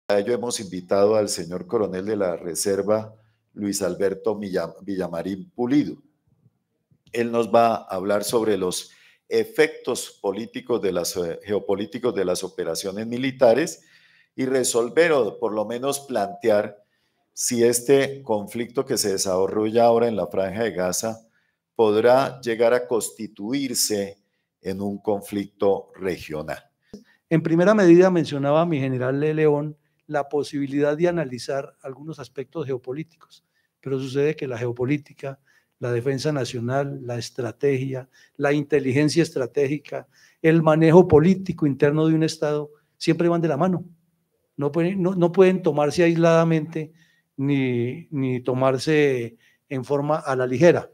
Para ello hemos invitado al señor coronel de la Reserva, Luis Alberto Villamarín Pulido. Él nos va a hablar sobre los efectos políticos geopolíticos de las operaciones militares y resolver o por lo menos plantear si este conflicto que se desarrolla ahora en la Franja de Gaza podrá llegar a constituirse en un conflicto regional. En primera medida mencionaba mi general León la posibilidad de analizar algunos aspectos geopolíticos, pero sucede que la geopolítica, la defensa nacional, la estrategia, la inteligencia estratégica, el manejo político interno de un Estado, siempre van de la mano. No pueden tomarse aisladamente ni tomarse en forma a la ligera.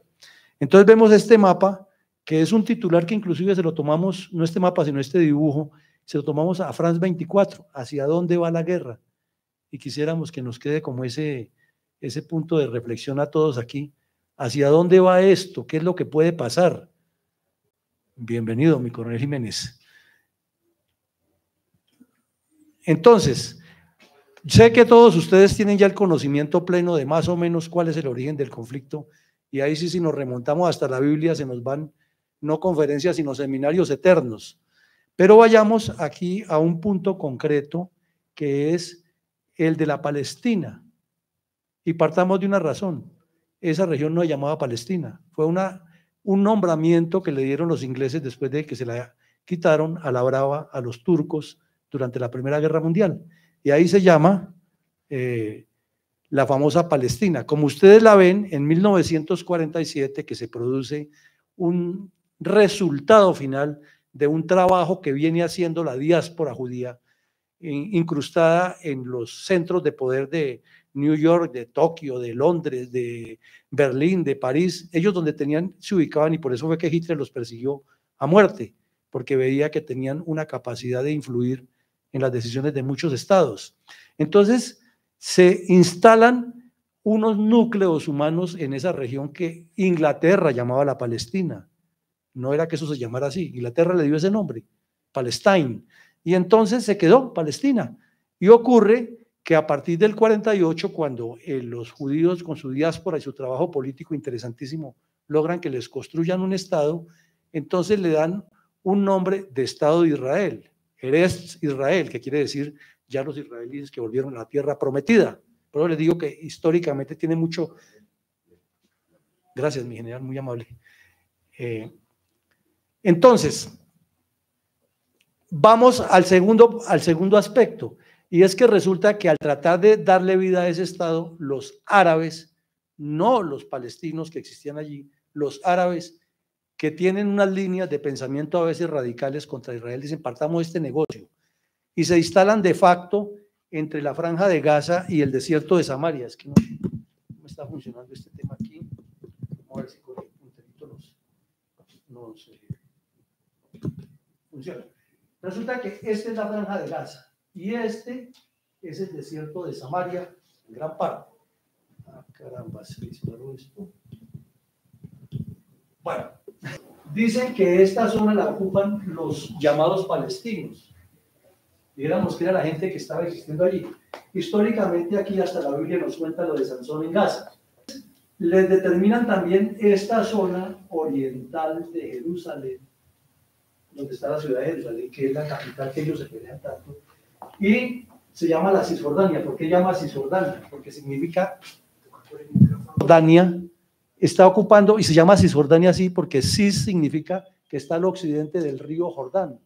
Entonces vemos este mapa, que es un titular que inclusive se lo tomamos, no este mapa, sino este dibujo, se lo tomamos a France 24, hacia dónde va la guerra. Y quisiéramos que nos quede como ese punto de reflexión a todos aquí. ¿Hacia dónde va esto? ¿Qué es lo que puede pasar? Bienvenido, mi coronel Jiménez. Entonces, sé que todos ustedes tienen ya el conocimiento pleno de más o menos cuál es el origen del conflicto, y ahí sí, si nos remontamos hasta la Biblia, se nos van no conferencias, sino seminarios eternos. Pero vayamos aquí a un punto concreto, que es el de la Palestina, y partamos de una razón. Esa región no se llamaba Palestina, fue un nombramiento que le dieron los ingleses después de que se la quitaron a la brava a los turcos durante la Primera Guerra Mundial, y ahí se llama la famosa Palestina. Como ustedes la ven, en 1947, que se produce un resultado final de un trabajo que viene haciendo la diáspora judía, incrustada en los centros de poder de New York, de Tokio, de Londres, de Berlín, de París, ellos donde se ubicaban, y por eso fue que Hitler los persiguió a muerte, porque veía que tenían una capacidad de influir en las decisiones de muchos estados. Entonces se instalan unos núcleos humanos en esa región que Inglaterra llamaba la Palestina. No era que eso se llamara así, Inglaterra le dio ese nombre, Palestine, y entonces se quedó Palestina. Y ocurre que a partir del 48, cuando los judíos con su diáspora y su trabajo político interesantísimo logran que les construyan un estado, entonces le dan un nombre de Estado de Israel, Eretz Israel, que quiere decir ya los israelíes que volvieron a la tierra prometida. Pero les digo que históricamente tiene mucho... Gracias, mi general, muy amable. Entonces, vamos al segundo aspecto, y es que resulta que al tratar de darle vida a ese Estado, los árabes, no los palestinos que existían allí, los árabes que tienen unas líneas de pensamiento a veces radicales contra Israel, dicen, partamos este negocio, y se instalan de facto entre la Franja de Gaza y el desierto de Samaria. Es que no me está funcionando este tema aquí. Vamos a ver si con el punterito nos funciona. Resulta que esta es la Franja de Gaza y este es el desierto de Samaria en gran parte. Ah, caramba, se disparó esto. Bueno, dicen que esta zona la ocupan los llamados palestinos. Dijéramos que era la gente que estaba existiendo allí. Históricamente aquí hasta la Biblia nos cuenta lo de Sansón en Gaza. Les determinan también esta zona oriental de Jerusalén, donde está la ciudad de Jerusalén, que es la capital que ellos se pelean tanto, y se llama la Cisjordania. ¿Por qué llama Cisjordania? Porque significa Jordania está ocupando, y se llama Cisjordania así porque Cis significa que está al occidente del río Jordán,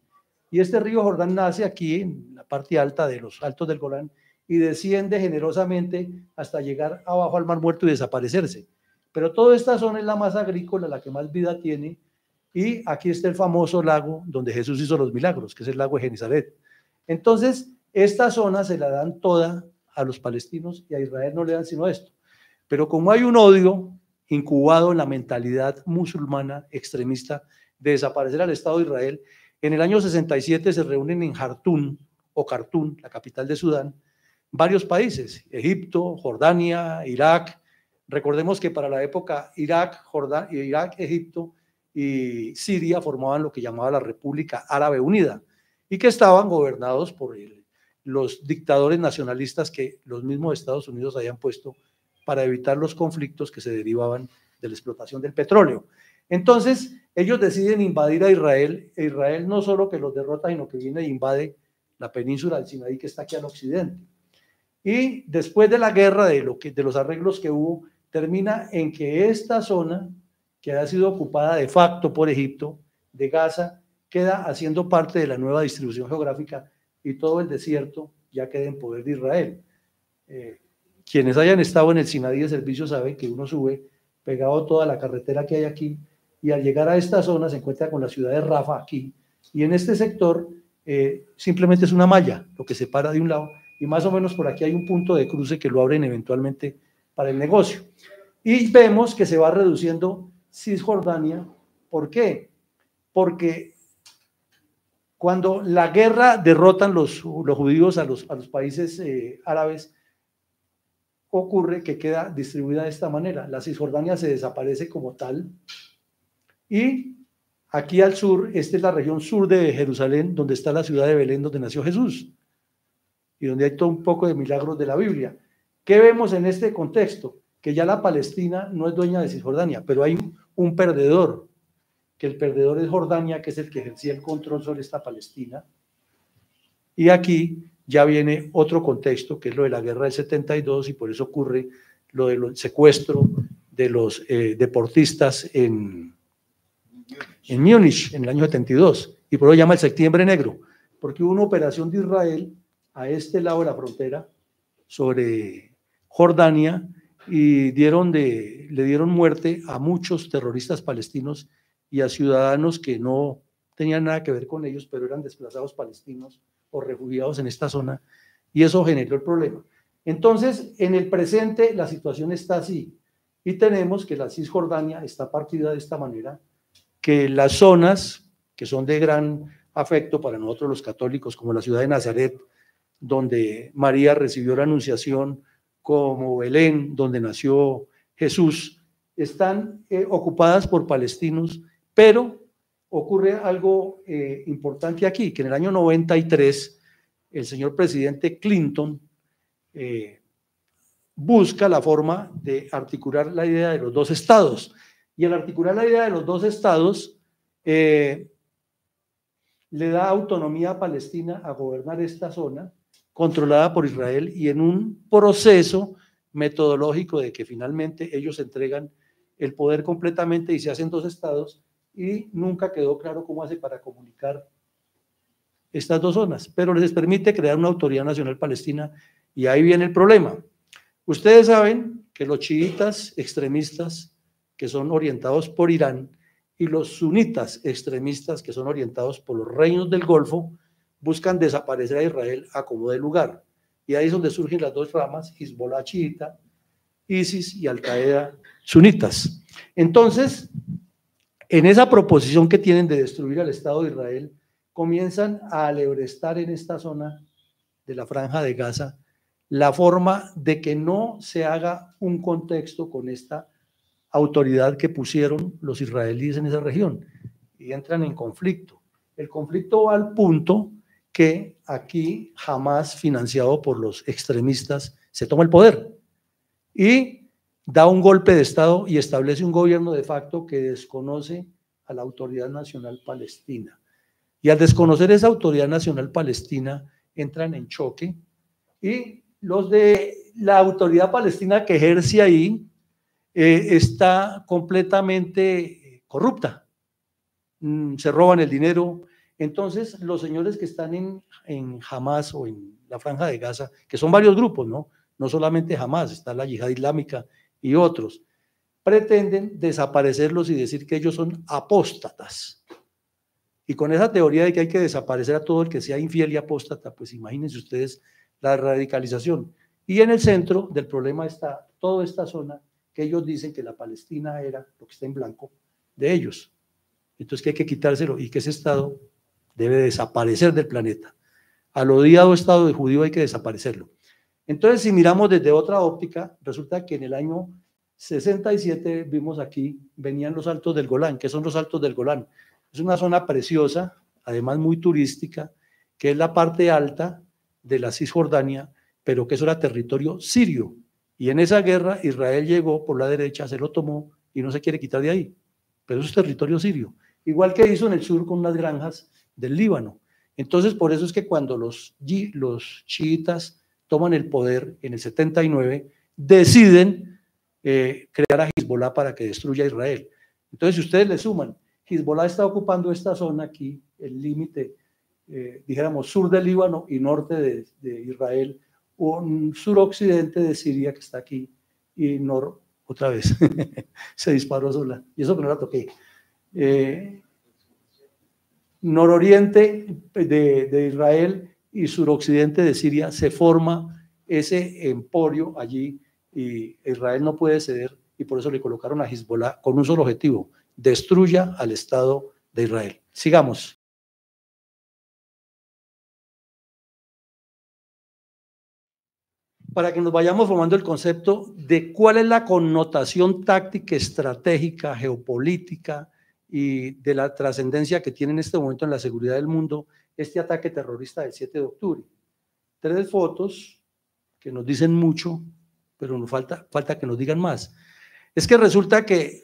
y este río Jordán nace aquí en la parte alta de los altos del Golán y desciende generosamente hasta llegar abajo al Mar Muerto y desaparecerse. Pero toda esta zona es la más agrícola, la que más vida tiene. Y aquí está el famoso lago donde Jesús hizo los milagros, que es el lago de Genesaret. Entonces, esta zona se la dan toda a los palestinos y a Israel no le dan sino esto. Pero como hay un odio incubado en la mentalidad musulmana extremista de desaparecer al Estado de Israel, en el año 67 se reúnen en Jartum, o Khartoum, la capital de Sudán, varios países, Egipto, Jordania, Irak. Recordemos que para la época Irak, Egipto y Siria formaban lo que llamaba la República Árabe Unida y que estaban gobernados por los dictadores nacionalistas que los mismos Estados Unidos habían puesto para evitar los conflictos que se derivaban de la explotación del petróleo. Entonces, ellos deciden invadir a Israel, e Israel no solo que los derrota, sino que viene e invade la península del Sinaí, que está aquí al occidente. Y después de la guerra, de los arreglos que hubo, termina en que esta zona, que ha sido ocupada de facto por Egipto, de Gaza, queda haciendo parte de la nueva distribución geográfica y todo el desierto ya queda en poder de Israel. Quienes hayan estado en el Sinaí de servicio saben que uno sube pegado toda la carretera que hay aquí y al llegar a esta zona se encuentra con la ciudad de Rafa aquí y en este sector simplemente es una malla lo que separa de un lado y más o menos por aquí hay un punto de cruce que lo abren eventualmente para el negocio. Y vemos que se va reduciendo Cisjordania. ¿Por qué? Porque cuando la guerra derrotan los judíos a los países árabes, ocurre que queda distribuida de esta manera. La Cisjordania se desaparece como tal y aquí al sur, esta es la región sur de Jerusalén, donde está la ciudad de Belén, donde nació Jesús y donde hay todo un poco de milagros de la Biblia. ¿Qué vemos en este contexto? Que ya la Palestina no es dueña de Cisjordania, pero hay un perdedor, que el perdedor es Jordania, que es el que ejercía el control sobre esta Palestina. Y aquí ya viene otro contexto, que es lo de la guerra del 72, y por eso ocurre lo del secuestro de los deportistas en Múnich, en el año 72, y por eso llama el Septiembre Negro, porque hubo una operación de Israel a este lado de la frontera sobre Jordania, y le dieron muerte a muchos terroristas palestinos y a ciudadanos que no tenían nada que ver con ellos, pero eran desplazados palestinos o refugiados en esta zona, y eso generó el problema. Entonces, en el presente la situación está así, y tenemos que la Cisjordania está partida de esta manera, que las zonas que son de gran afecto para nosotros los católicos, como la ciudad de Nazaret, donde María recibió la anunciación, como Belén, donde nació Jesús, están ocupadas por palestinos, pero ocurre algo importante aquí, que en el año 93 el señor presidente Clinton busca la forma de articular la idea de los dos estados, y al articular la idea de los dos estados le da autonomía a Palestina a gobernar esta zona controlada por Israel, y en un proceso metodológico de que finalmente ellos entregan el poder completamente y se hacen dos estados, y nunca quedó claro cómo hace para comunicar estas dos zonas, pero les permite crear una autoridad nacional palestina, y ahí viene el problema. Ustedes saben que los chiitas extremistas, que son orientados por Irán, y los sunitas extremistas, que son orientados por los reinos del Golfo, buscan desaparecer a Israel a como dé lugar. Y ahí es donde surgen las dos ramas, Hezbollah chiita, ISIS y Al-Qaeda sunitas. Entonces, en esa proposición que tienen de destruir al Estado de Israel, comienzan a alebrestar en esta zona de la Franja de Gaza la forma de que no se haga un contexto con esta autoridad que pusieron los israelíes en esa región, y entran en conflicto. El conflicto va al punto que aquí Hamás, financiado por los extremistas, se toma el poder y da un golpe de Estado y establece un gobierno de facto que desconoce a la Autoridad Nacional Palestina. Y al desconocer esa Autoridad Nacional Palestina, entran en choque, y los de la Autoridad Palestina que ejerce ahí está completamente corrupta, se roban el dinero. Entonces los señores que están en Hamás o en la Franja de Gaza, que son varios grupos, no solamente Hamás, está la Yihad Islámica y otros, pretenden desaparecerlos y decir que ellos son apóstatas. Y con esa teoría de que hay que desaparecer a todo el que sea infiel y apóstata, pues imagínense ustedes la radicalización. Y en el centro del problema está toda esta zona que ellos dicen que la Palestina era, lo que está en blanco, de ellos. Entonces que hay que quitárselo, y que ese Estado debe desaparecer del planeta. Al odiado Estado de judío hay que desaparecerlo. Entonces, si miramos desde otra óptica, resulta que en el año 67 vimos aquí, venían los Altos del Golán. ¿Qué son los Altos del Golán? Es una zona preciosa, además muy turística, que es la parte alta de la Cisjordania, pero que eso era territorio sirio. Y en esa guerra Israel llegó por la derecha, se lo tomó y no se quiere quitar de ahí. Pero eso es territorio sirio. Igual que hizo en el sur con unas granjas del Líbano. Entonces, por eso es que cuando los chiitas toman el poder en el 79, deciden crear a Hezbollah para que destruya a Israel. Entonces, si ustedes le suman, Hezbollah está ocupando esta zona aquí, el límite, dijéramos, sur del Líbano y norte de Israel, un suroccidente de Siria que está aquí, y otra vez, se disparó sola, y eso que no la toqué. Nororiente de Israel y suroccidente de Siria, se forma ese emporio allí y Israel no puede ceder, y por eso le colocaron a Hezbollah con un solo objetivo: destruya al Estado de Israel. Sigamos. Para que nos vayamos formando el concepto de cuál es la connotación táctica, estratégica, geopolítica y de la trascendencia que tiene en este momento en la seguridad del mundo este ataque terrorista del 7 de octubre. 3 fotos que nos dicen mucho, pero nos falta que nos digan más. Es que resulta que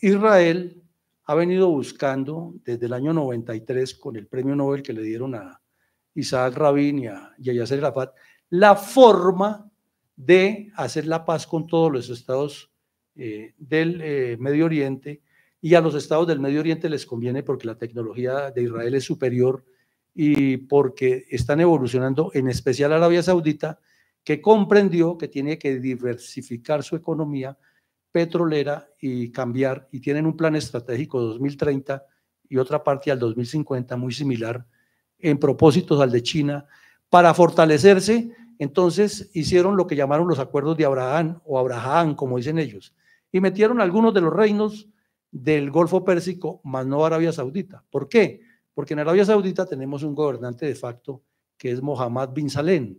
Israel ha venido buscando desde el año 93, con el premio Nobel que le dieron a Isaac Rabin y a Yasser Arafat, la forma de hacer la paz con todos los estados del Medio Oriente, y a los estados del Medio Oriente les conviene porque la tecnología de Israel es superior y porque están evolucionando, en especial Arabia Saudita, que comprendió que tiene que diversificar su economía petrolera y cambiar, y tienen un plan estratégico 2030 y otra parte al 2050 muy similar en propósitos al de China para fortalecerse. Entonces hicieron lo que llamaron los acuerdos de Abraham, o Abraham como dicen ellos, y metieron algunos de los reinos del Golfo Pérsico, más no Arabia Saudita. ¿Por qué? Porque en Arabia Saudita tenemos un gobernante de facto que es Mohammed bin Salem.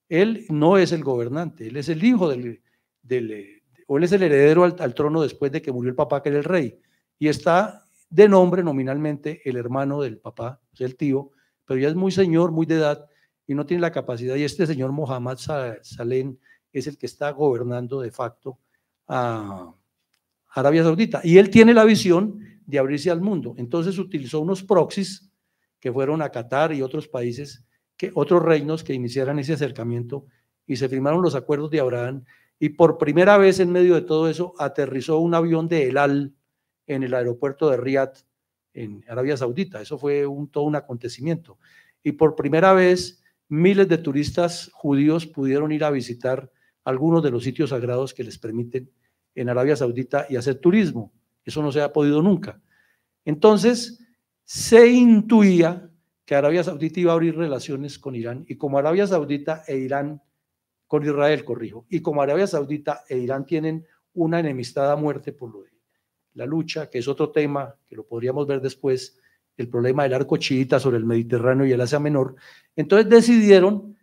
Él no es el gobernante, él es el hijo o él es el heredero al trono después de que murió el papá, que era el rey, y está de nombre nominalmente el hermano del papá, o sea, el tío, pero ya es muy señor, muy de edad, y no tiene la capacidad, y este señor Mohammed Salem es el que está gobernando de facto a Arabia Saudita, y él tiene la visión de abrirse al mundo. Entonces utilizó unos proxies que fueron a Qatar y otros países, otros reinos que iniciaran ese acercamiento, y se firmaron los acuerdos de Abraham, y por primera vez en medio de todo eso aterrizó un avión de El Al en el aeropuerto de Riyadh, en Arabia Saudita. Eso fue todo un acontecimiento, y por primera vez miles de turistas judíos pudieron ir a visitar algunos de los sitios sagrados que les permiten en Arabia Saudita y hacer turismo. Eso no se ha podido nunca. Entonces se intuía que Arabia Saudita iba a abrir relaciones con Irán, y como Arabia Saudita e Irán, con Israel, corrijo, y como Arabia Saudita e Irán tienen una enemistad a muerte por lo de la lucha, que es otro tema que lo podríamos ver después, el problema del arco chiita sobre el Mediterráneo y el Asia Menor, entonces decidieron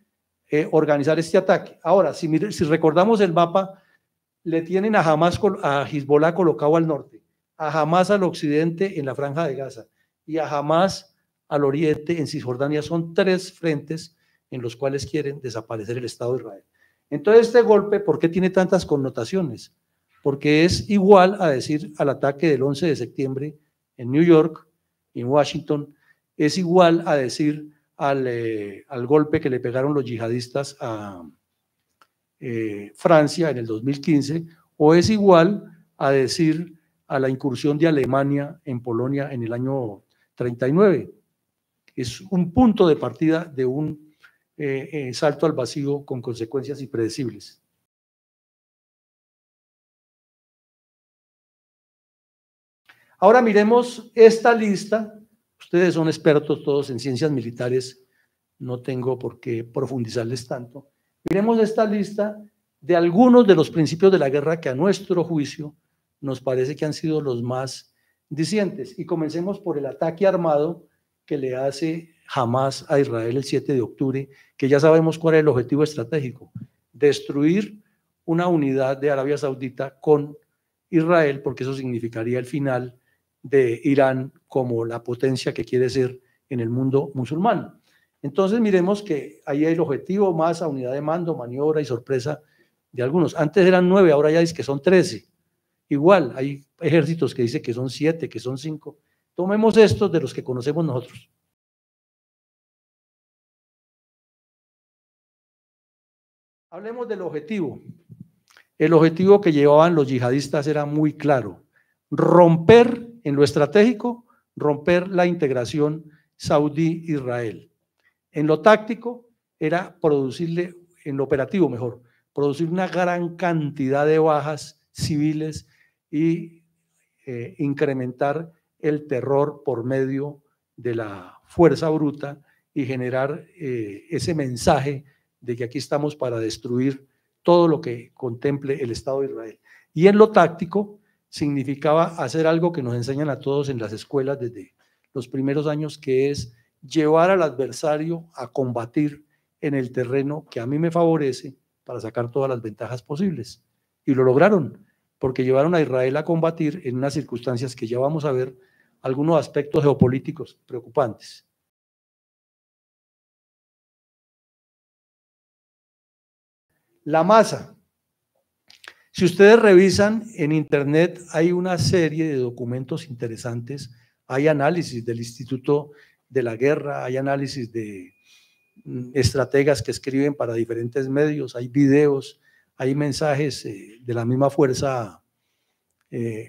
organizar este ataque. Ahora, si recordamos el mapa, le tienen a Hezbollah colocado al norte, a Hamas al occidente en la Franja de Gaza y a Hamas al oriente en Cisjordania. Son 3 frentes en los cuales quieren desaparecer el Estado de Israel. Entonces este golpe, ¿por qué tiene tantas connotaciones? Porque es igual a decir al ataque del 11 de septiembre en New York, en Washington, es igual a decir al golpe que le pegaron los yihadistas a Francia en el 2015, o es igual a decir a la incursión de Alemania en Polonia en el año 39. Es un punto de partida de un salto al vacío con consecuencias impredecibles. Ahora miremos esta lista. Ustedes son expertos todos en ciencias militares, no tengo por qué profundizarles tanto. Miremos esta lista de algunos de los principios de la guerra que a nuestro juicio nos parece que han sido los más dicientes. Y comencemos por el ataque armado que le hace Hamas a Israel el 7 de octubre, que ya sabemos cuál es el objetivo estratégico: destruir una unidad de Arabia Saudita con Israel, porque eso significaría el final de Irán como la potencia que quiere ser en el mundo musulmán. Entonces miremos que ahí hay el objetivo, masa, unidad de mando, maniobra y sorpresa de algunos. Antes eran 9, ahora ya dice que son 13. Igual, hay ejércitos que dicen que son 7, que son 5. Tomemos estos de los que conocemos nosotros. Hablemos del objetivo. El objetivo que llevaban los yihadistas era muy claro: romper en lo estratégico, romper la integración saudí-Israel. En lo táctico era producirle, en lo operativo mejor, producir una gran cantidad de bajas civiles y incrementar el terror por medio de la fuerza bruta y generar ese mensaje de que aquí estamos para destruir todo lo que contemple el Estado de Israel. Y en lo táctico significaba hacer algo que nos enseñan a todos en las escuelas desde los primeros años, que es llevar al adversario a combatir en el terreno que a mí me favorece para sacar todas las ventajas posibles. Y lo lograron, porque llevaron a Israel a combatir en unas circunstancias que ya vamos a ver algunos aspectos geopolíticos preocupantes. La masa. Si ustedes revisan en internet, hay una serie de documentos interesantes, hay análisis del Instituto de la Guerra, hay análisis de estrategas que escriben para diferentes medios, hay videos, hay mensajes de la misma fuerza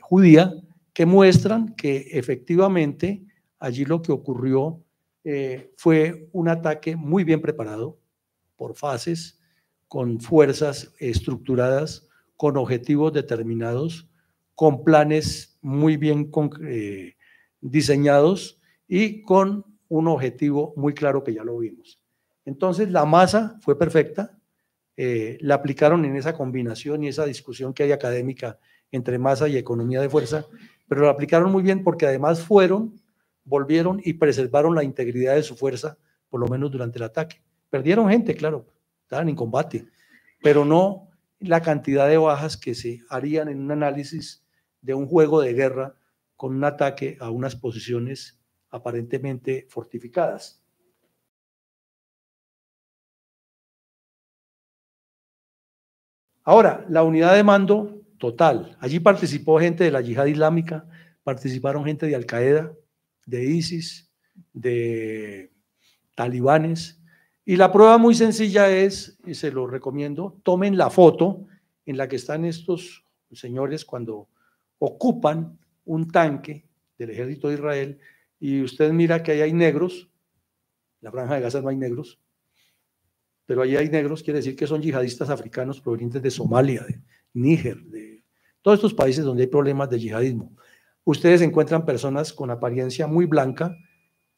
judía que muestran que efectivamente allí lo que ocurrió fue un ataque muy bien preparado por fases, con fuerzas estructuradas, con objetivos determinados, con planes muy bien diseñados y con un objetivo muy claro que ya lo vimos. Entonces la masa fue perfecta, la aplicaron en esa combinación y esa discusión que hay académica entre masa y economía de fuerza, pero la aplicaron muy bien porque además volvieron y preservaron la integridad de su fuerza, por lo menos durante el ataque. Perdieron gente, claro, estaban en combate, pero no la cantidad de bajas que se harían en un análisis de un juego de guerra con un ataque a unas posiciones aparentemente fortificadas. Ahora, la unidad de mando total. Allí participó gente de la Yihad Islámica, participaron gente de Al-Qaeda, de ISIS, de talibanes. Y la prueba muy sencilla es, y se lo recomiendo, tomen la foto en la que están estos señores cuando ocupan un tanque del ejército de Israel y usted mira que ahí hay negros, en la franja de Gaza no hay negros, pero ahí hay negros, quiere decir que son yihadistas africanos provenientes de Somalia, de Níger, de todos estos países donde hay problemas de yihadismo. Ustedes encuentran personas con apariencia muy blanca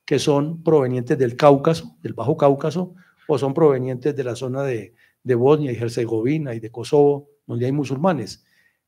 que son provenientes del Cáucaso, del Bajo Cáucaso, o son provenientes de la zona de Bosnia y Herzegovina y de Kosovo, donde hay musulmanes.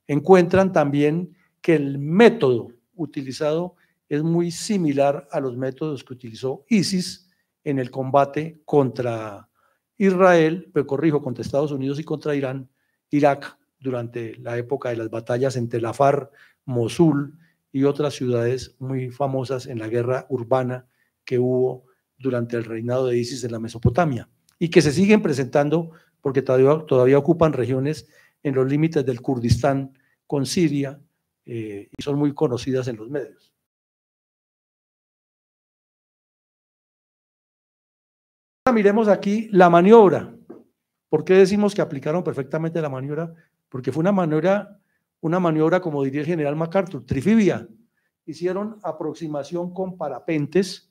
Encuentran también que el método utilizado es muy similar a los métodos que utilizó ISIS en el combate contra Israel, pero corrijo, contra Estados Unidos y contra Irak, durante la época de las batallas en Tel Afar, Mosul y otras ciudades muy famosas en la guerra urbana que hubo durante el reinado de ISIS en la Mesopotamia y que se siguen presentando porque todavía ocupan regiones en los límites del Kurdistán con Siria y son muy conocidas en los medios. Ahora miremos aquí la maniobra. ¿Por qué decimos que aplicaron perfectamente la maniobra? Porque fue una maniobra, como diría el general MacArthur, trifibia. Hicieron aproximación con parapentes,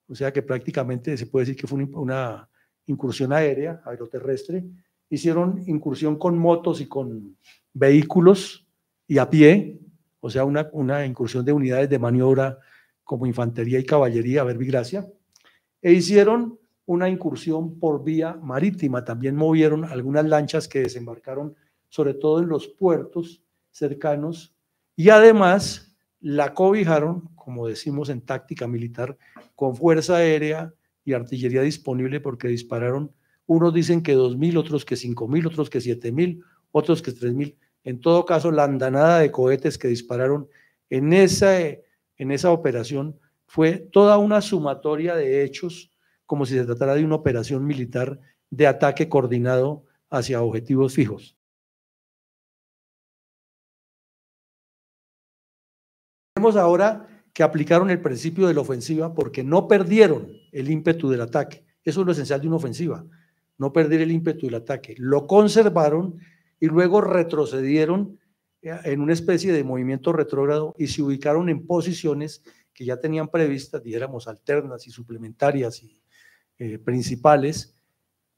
o sea que prácticamente se puede decir que fue una incursión aérea, aeroterrestre. Hicieron incursión con motos y con vehículos y a pie, o sea, una incursión de unidades de maniobra como infantería y caballería, verbigracia, e hicieron una incursión por vía marítima. También movieron algunas lanchas que desembarcaron sobre todo en los puertos cercanos y además la cobijaron, como decimos en táctica militar, con fuerza aérea y artillería disponible porque dispararon, unos dicen que 2.000, otros que 5.000, otros que 7.000, otros que 3.000. En todo caso, la andanada de cohetes que dispararon en esa operación fue toda una sumatoria de hechos como si se tratara de una operación militar de ataque coordinado hacia objetivos fijos. Vemos ahora que aplicaron el principio de la ofensiva porque no perdieron el ímpetu del ataque. Eso es lo esencial de una ofensiva, no perder el ímpetu del ataque. Lo conservaron y luego retrocedieron en una especie de movimiento retrógrado y se ubicaron en posiciones que ya tenían previstas, dijéramos, alternas y suplementarias y principales,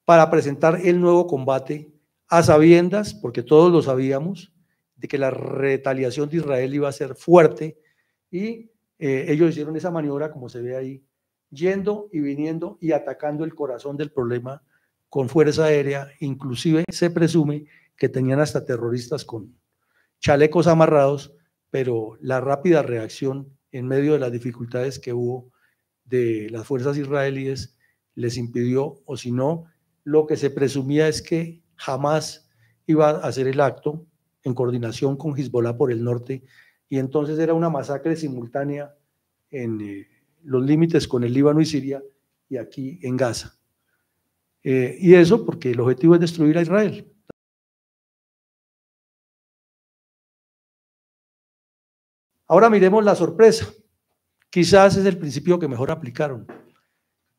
para presentar el nuevo combate a sabiendas, porque todos lo sabíamos, de que la retaliación de Israel iba a ser fuerte y ellos hicieron esa maniobra, como se ve ahí, yendo y viniendo y atacando el corazón del problema con fuerza aérea, inclusive se presume que tenían hasta terroristas con chalecos amarrados, pero la rápida reacción en medio de las dificultades que hubo de las fuerzas israelíes les impidió, o si no, lo que se presumía es que jamás iba a hacer el acto en coordinación con Hezbollah por el norte, y entonces era una masacre simultánea en los límites con el Líbano y Siria y aquí en Gaza. Y eso porque el objetivo es destruir a Israel. Ahora miremos la sorpresa. Quizás es el principio que mejor aplicaron.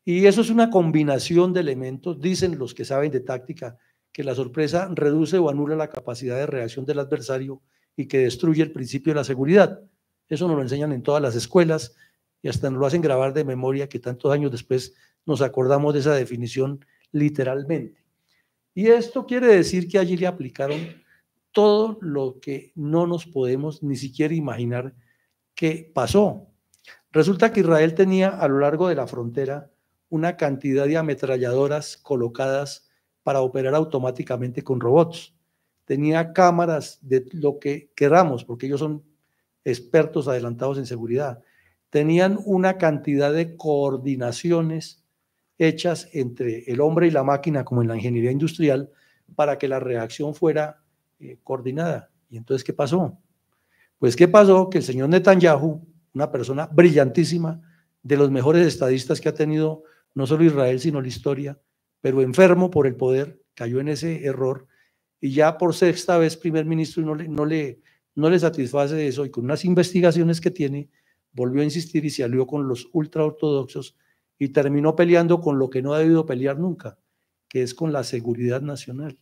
Y eso es una combinación de elementos, dicen los que saben de táctica, que la sorpresa reduce o anula la capacidad de reacción del adversario y que destruye el principio de la seguridad. Eso nos lo enseñan en todas las escuelas y hasta nos lo hacen grabar de memoria, que tantos años después nos acordamos de esa definición literalmente. Y esto quiere decir que allí le aplicaron todo lo que no nos podemos ni siquiera imaginar que pasó. Resulta que Israel tenía a lo largo de la frontera una cantidad de ametralladoras colocadas para operar automáticamente con robots. Tenía cámaras de lo que queramos, porque ellos son expertos adelantados en seguridad. Tenían una cantidad de coordinaciones hechas entre el hombre y la máquina, como en la ingeniería industrial, para que la reacción fuera coordinada. ¿Y entonces qué pasó? Pues ¿qué pasó? Que el señor Netanyahu, una persona brillantísima, de los mejores estadistas que ha tenido no solo Israel, sino la historia, pero enfermo por el poder, cayó en ese error y ya por sexta vez primer ministro y no le satisface eso, y con unas investigaciones que tiene, volvió a insistir y se alió con los ultraortodoxos y terminó peleando con lo que no ha debido pelear nunca, que es con la seguridad nacional,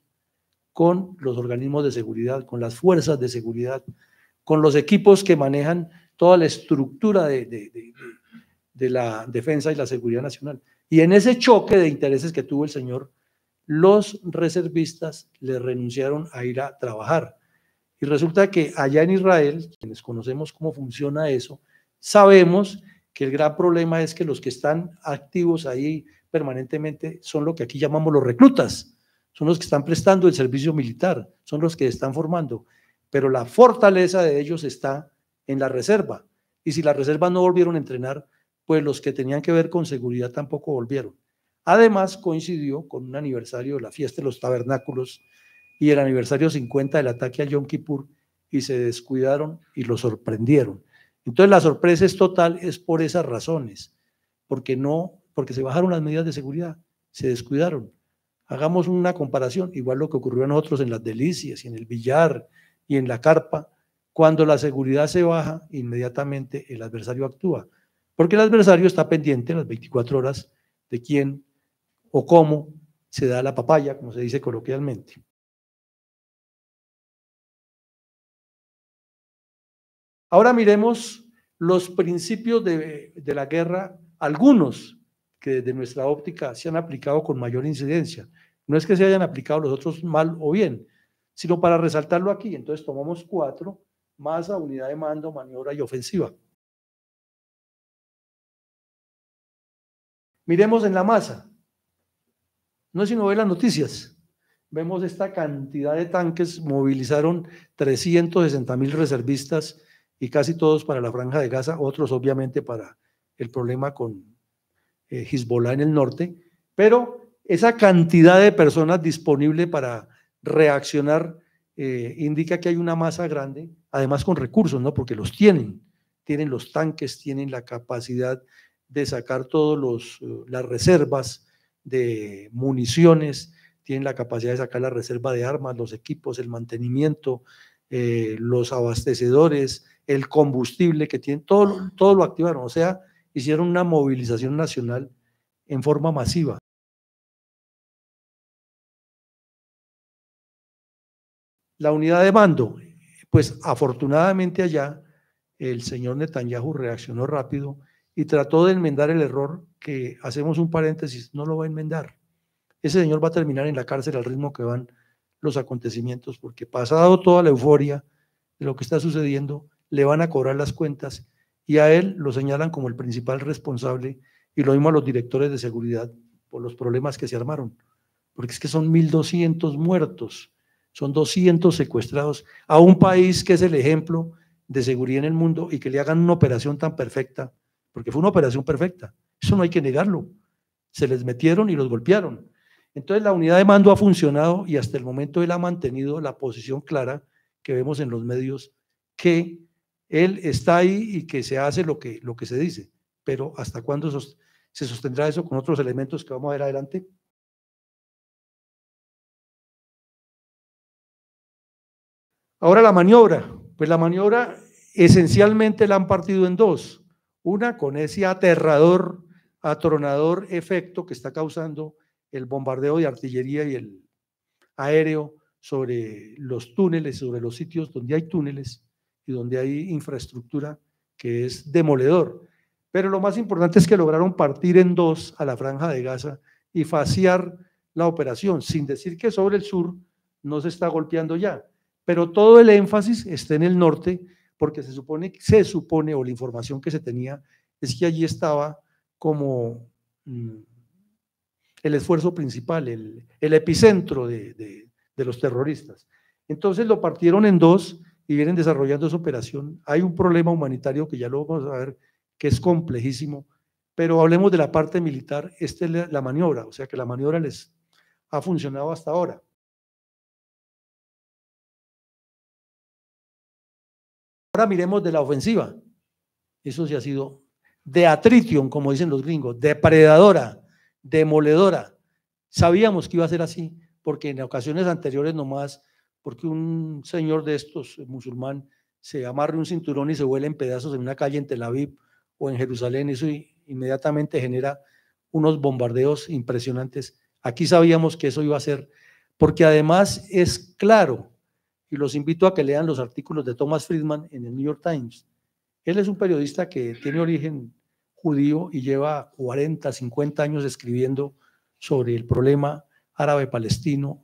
con los organismos de seguridad, con las fuerzas de seguridad, con los equipos que manejan toda la estructura de la defensa y la seguridad nacional. Y en ese choque de intereses que tuvo el señor, los reservistas le renunciaron a ir a trabajar. Y resulta que allá en Israel, quienes conocemos cómo funciona eso, sabemos que el gran problema es que los que están activos ahí permanentemente son lo que aquí llamamos los reclutas, son los que están prestando el servicio militar, son los que están formando, pero la fortaleza de ellos está en la reserva, y si la reserva no volvieron a entrenar, pues los que tenían que ver con seguridad tampoco volvieron. Además, coincidió con un aniversario de la fiesta de los tabernáculos y el aniversario 50 del ataque a Yom Kippur, y se descuidaron y lo sorprendieron. Entonces la sorpresa es total, es por esas razones, porque se bajaron las medidas de seguridad, se descuidaron. Hagamos una comparación, igual lo que ocurrió a nosotros en las Delicias y en el Villar y en la Carpa. Cuando la seguridad se baja, inmediatamente el adversario actúa, porque el adversario está pendiente las 24 horas de quién o cómo se da la papaya, como se dice coloquialmente. Ahora miremos los principios de la guerra, algunos que desde nuestra óptica se han aplicado con mayor incidencia. No es que se hayan aplicado los otros mal o bien, sino para resaltarlo aquí. Entonces tomamos 4: masa, unidad de mando, maniobra y ofensiva. Miremos en la masa. No es sino ver las noticias. Vemos esta cantidad de tanques, movilizaron 360,000 reservistas y casi todos para la Franja de Gaza, otros obviamente para el problema con Hezbollah en el norte, pero esa cantidad de personas disponible para reaccionar indica que hay una masa grande, además con recursos, ¿no? Porque los tienen los tanques, tienen la capacidad de sacar todas las reservas de municiones, tienen la capacidad de sacar la reserva de armas, los equipos, el mantenimiento, los abastecedores, el combustible que tienen, todo lo activaron, o sea, hicieron una movilización nacional en forma masiva. La unidad de mando, pues afortunadamente allá el señor Netanyahu reaccionó rápido y trató de enmendar el error que, hacemos un paréntesis, no lo va a enmendar. Ese señor va a terminar en la cárcel al ritmo que van los acontecimientos, porque pasado toda la euforia de lo que está sucediendo, le van a cobrar las cuentas y a él lo señalan como el principal responsable, y lo mismo a los directores de seguridad por los problemas que se armaron, porque es que son 1.200 muertos, son 200 secuestrados a un país que es el ejemplo de seguridad en el mundo, y que le hagan una operación tan perfecta, porque fue una operación perfecta, eso no hay que negarlo, se les metieron y los golpearon. Entonces la unidad de mando ha funcionado y hasta el momento él ha mantenido la posición clara que vemos en los medios, que él está ahí y que se hace lo que se dice, pero ¿hasta cuándo se sostendrá eso con otros elementos que vamos a ver adelante? Ahora la maniobra, pues la maniobra esencialmente la han partido en dos, una con ese aterrador, atronador efecto que está causando el bombardeo de artillería y el aéreo sobre los túneles, sobre los sitios donde hay túneles y donde hay infraestructura, que es demoledor. Pero lo más importante es que lograron partir en dos a la Franja de Gaza y faciar la operación, sin decir que sobre el sur no se está golpeando ya, pero todo el énfasis está en el norte, porque se supone, o la información que se tenía es que allí estaba como el esfuerzo principal, el epicentro de los terroristas. Entonces lo partieron en dos y vienen desarrollando esa operación. Hay un problema humanitario que ya lo vamos a ver, que es complejísimo, pero hablemos de la parte militar. Esta es la maniobra, o sea que la maniobra les ha funcionado hasta ahora. Ahora miremos de la ofensiva. Eso sí ha sido de attrition, como dicen los gringos, depredadora, demoledora. Sabíamos que iba a ser así, porque en ocasiones anteriores nomás, porque un señor de estos, musulmán, se amarre un cinturón y se vuela en pedazos en una calle en Tel Aviv o en Jerusalén, eso inmediatamente genera unos bombardeos impresionantes. Aquí sabíamos que eso iba a ser, porque además es claro, y los invito a que lean los artículos de Thomas Friedman en el New York Times. Él es un periodista que tiene origen judío y lleva 40, 50 años escribiendo sobre el problema árabe-palestino,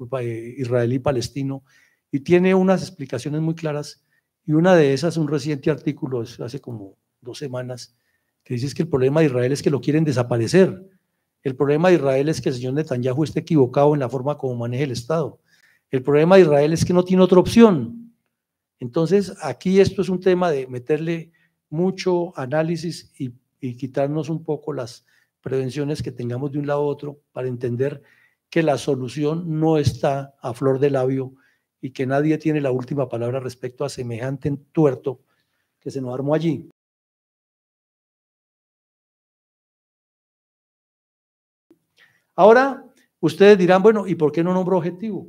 israelí-palestino, y tiene unas explicaciones muy claras, y una de esas, un reciente artículo hace como 2 semanas, que dice que el problema de Israel es que lo quieren desaparecer. El problema de Israel es que el señor Netanyahu esté equivocado en la forma como maneja el Estado. El problema de Israel es que no tiene otra opción. Entonces, aquí esto es un tema de meterle mucho análisis y quitarnos un poco las prevenciones que tengamos de un lado a otro para entender que la solución no está a flor de labio y que nadie tiene la última palabra respecto a semejante entuerto que se nos armó allí. Ahora, ustedes dirán, bueno, ¿y por qué no nombro objetivo?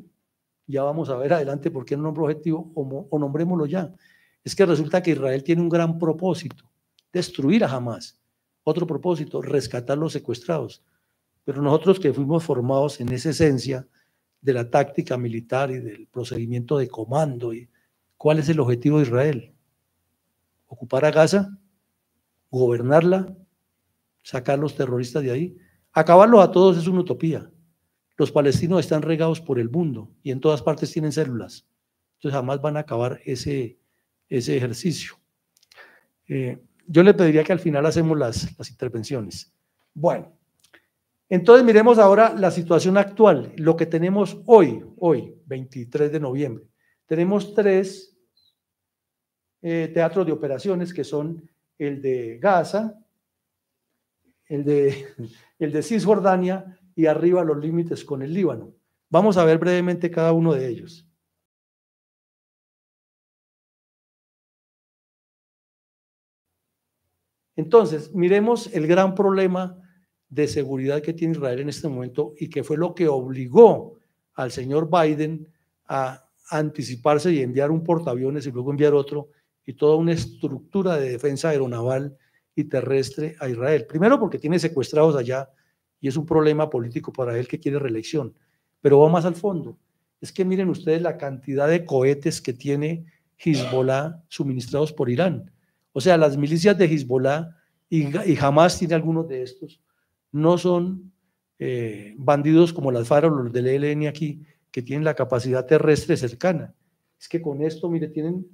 Ya vamos a ver adelante por qué no nombro objetivo o nombrémoslo ya. Es que resulta que Israel tiene un gran propósito, destruir a Hamás. Otro propósito, rescatar los secuestrados. Pero nosotros que fuimos formados en esa esencia de la táctica militar y del procedimiento de comando, ¿cuál es el objetivo de Israel? ¿Ocupar a Gaza? ¿Gobernarla? ¿Sacar los terroristas de ahí? Acabarlos a todos es una utopía. Los palestinos están regados por el mundo y en todas partes tienen células. Entonces jamás van a acabar ese ejercicio. Yo le pediría que al final hacemos las intervenciones. Bueno, entonces miremos ahora la situación actual, lo que tenemos hoy, 23 de noviembre. Tenemos 3 teatros de operaciones, que son el de Gaza, el de Cisjordania y arriba los límites con el Líbano. Vamos a ver brevemente cada uno de ellos. Entonces, miremos el gran problema de seguridad que tiene Israel en este momento y que fue lo que obligó al señor Biden a anticiparse y enviar un portaaviones y luego enviar otro y toda una estructura de defensa aeronaval y terrestre a Israel. Primero porque tiene secuestrados allá y es un problema político para él que quiere reelección, pero va más al fondo. Es que miren ustedes la cantidad de cohetes que tiene Hezbollah suministrados por Irán. O sea, las milicias de Hezbollah y Hamas tiene algunos de estos, no son bandidos como las FARC o los del ELN aquí, que tienen la capacidad terrestre cercana. Es que con esto, mire, tienen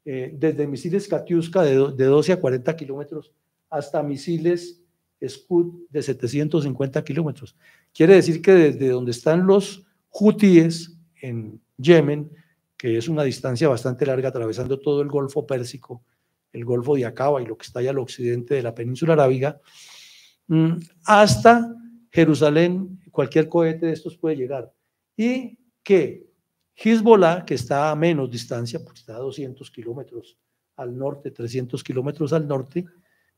desde misiles Katyusha de 12 a 40 kilómetros hasta misiles Scud de 750 kilómetros. Quiere decir que desde donde están los hutíes en Yemen, que es una distancia bastante larga, atravesando todo el Golfo Pérsico, el Golfo de Aqaba y lo que está allá al occidente de la península arábiga, hasta Jerusalén, cualquier cohete de estos puede llegar. Y que Hezbollah, que está a menos distancia, porque está a 200 kilómetros al norte, 300 kilómetros al norte,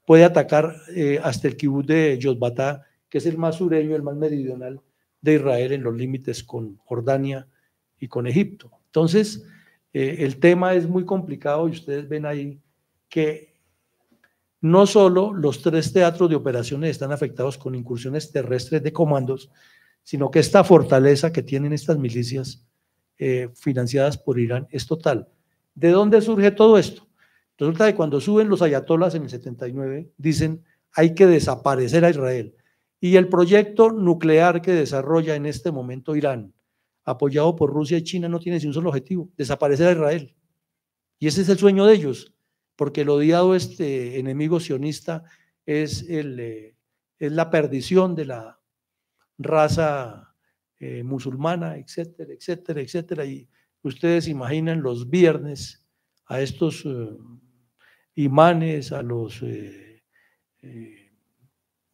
puede atacar hasta el kibutz de Yotbatá, que es el más sureño, el más meridional de Israel, en los límites con Jordania y con Egipto. Entonces, el tema es muy complicado y ustedes ven ahí que no solo los 3 teatros de operaciones están afectados con incursiones terrestres de comandos, sino que esta fortaleza que tienen estas milicias financiadas por Irán es total. ¿De dónde surge todo esto? Resulta que cuando suben los ayatolas en el 79, dicen hay que desaparecer a Israel. Y el proyecto nuclear que desarrolla en este momento Irán, apoyado por Rusia y China, no tiene ni un solo objetivo, desaparecer a Israel. Y ese es el sueño de ellos, porque el odiado enemigo sionista es la perdición de la raza musulmana, etcétera, etcétera, etcétera. Y ustedes imaginan los viernes a estos imanes, a los,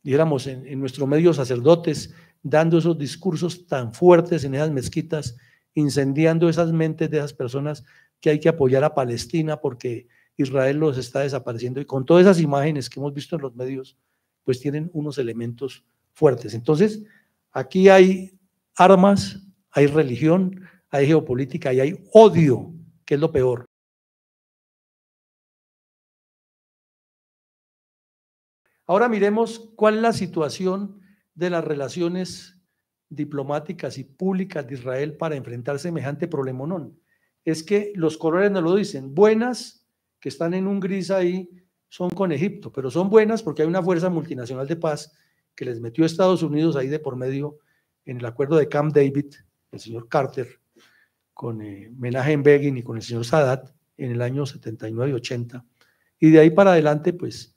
dijéramos, en nuestro medio sacerdotes, dando esos discursos tan fuertes en esas mezquitas, incendiando esas mentes de esas personas que hay que apoyar a Palestina porque Israel los está desapareciendo. Y con todas esas imágenes que hemos visto en los medios, pues tienen unos elementos fuertes. Entonces, aquí hay armas, hay religión, hay geopolítica y hay odio, que es lo peor. Ahora miremos cuál es la situación de las relaciones diplomáticas y públicas de Israel para enfrentar semejante problemonón. Es que los colores no lo dicen. Buenas, que están en un gris ahí, son con Egipto, pero son buenas porque hay una fuerza multinacional de paz que les metió a Estados Unidos ahí de por medio en el acuerdo de Camp David, el señor Carter, con Menachem Begin y con el señor Sadat en el año 79 y 80. Y de ahí para adelante, pues,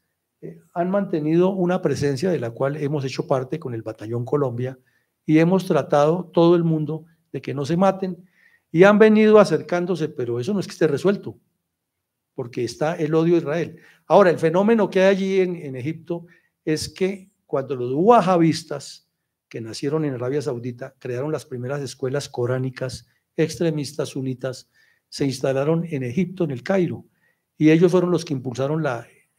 han mantenido una presencia de la cual hemos hecho parte con el Batallón Colombia y hemos tratado todo el mundo de que no se maten y han venido acercándose, pero eso no es que esté resuelto, porque está el odio a Israel. Ahora, el fenómeno que hay allí en Egipto es que cuando los wahabistas, que nacieron en Arabia Saudita, crearon las primeras escuelas coránicas extremistas sunitas, se instalaron en Egipto, en el Cairo, y ellos fueron los que impulsaron